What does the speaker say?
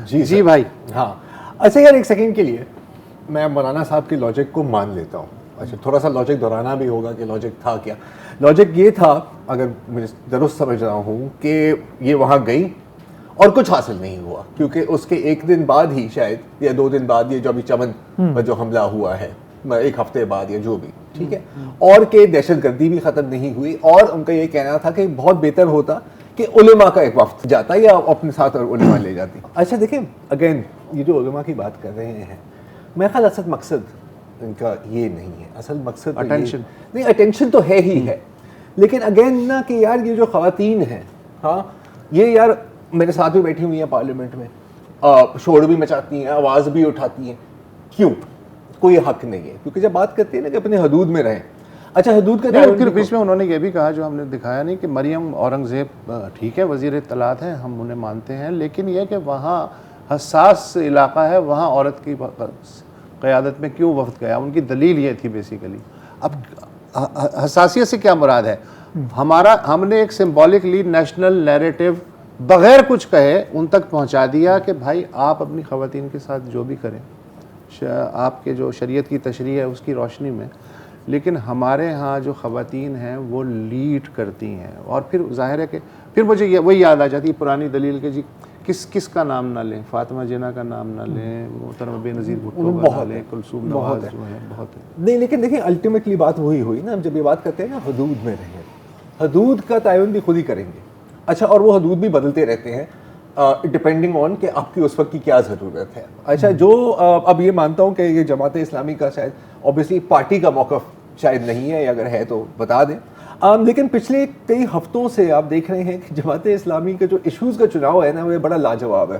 جی بھائی. ہاں اچھا یار ایک سیکنڈ کے لیے میں مولانا صاحب کے لاجک کو مان لیتا ہوں. اچھا تھوڑا سا لاجک دہرانا بھی ہوگا کہ لاجک تھا کیا. لاجک یہ تھا, اگر مجھے درست سمجھ رہا ہوں, کہ یہ وہاں گئی اور کچھ حاصل نہیں ہوا, کیونکہ اس کے ایک دن بعد ہی شاید یا 2 دن بعد یہ جو ابھی چمن پر جو حملہ ہوا ہے, 1 ہفتے بعد یا جو بھی, ٹھیک ہے, اور کہ دہشت گردی بھی ختم نہیں ہوئی, اور ان کا یہ کہنا تھا کہ بہت بہتر ہوتا کہ علماء کا ایک وفد جاتا یا اپنے ساتھ علماء لے جاتی. اچھا دیکھیں اگین یہ جو علماء کی بات کر رہے ہیں, میں خیال اصل مقصد ان کا یہ نہیں ہے. اصل مقصد اٹینشن نہیں, اٹینشن تو ہے ہی ہے, لیکن اگین نا کہ یار یہ جو خواتین ہیں, ہاں یہ یار میرے ساتھ بھی بیٹھی ہوئی ہیں پارلیمنٹ میں, شور بھی مچاتی ہیں, آواز بھی اٹھاتی ہیں, کیوں؟ کوئی حق نہیں ہے, کیونکہ جب بات کرتے ہیں نا کہ اپنے حدود میں رہیں. اچھا حدود کا پھر بیچ میں انہوں نے یہ بھی کہا جو ہم نے دکھایا نہیں کہ مریم اورنگزیب ٹھیک ہے وزیر اطلاعات ہیں, ہم انہیں مانتے ہیں, لیکن یہ کہ وہاں حساس علاقہ ہے, وہاں عورت کی قیادت میں کیوں وفد گیا, ان کی دلیل یہ تھی بیسیکلی. اب حساسیت سے کیا مراد ہے؟ ہم نے ایک سمبولکلی نیشنل نیریٹو بغیر کچھ کہے ان تک پہنچا دیا کہ بھائی آپ اپنی خواتین کے ساتھ جو بھی کریں, آپ کے جو شریعت کی تشریح ہے اس کی روشنی میں, لیکن ہمارے ہاں جو خواتین ہیں وہ لیڈ کرتی ہیں. اور پھر ظاہر ہے کہ پھر مجھے وہی یاد آ جاتی ہے پرانی دلیل کہ جی کس کا نام نہ لیں, فاطمہ جناح کا نام نہ لیں, محترمہ بے نظیر بھٹو کا نہ لیں, کلثوم نواز جو ہے بہت ہے. نہیں لیکن دیکھیں الٹیمیٹلی بات وہی ہوئی نا, ہم جب یہ بات کرتے ہیں نا حدود میں رہیں, حدود کا تعین بھی خود ہی کریں گے. اچھا اور وہ حدود بھی بدلتے رہتے ہیں ڈپینڈنگ آن کہ آپ کی اس وقت کی کیا ضرورت ہے. اچھا جو اب یہ مانتا ہوں کہ یہ جماعت اسلامی کا شاید اوبیسلی پارٹی کا موقف شاید نہیں ہے, اگر ہے تو بتا دیں, لیکن پچھلے کئی ہفتوں سے آپ دیکھ رہے ہیں کہ جماعت اسلامی کے جو ایشوز کا چناؤ ہے نا وہ بڑا لاجواب ہے.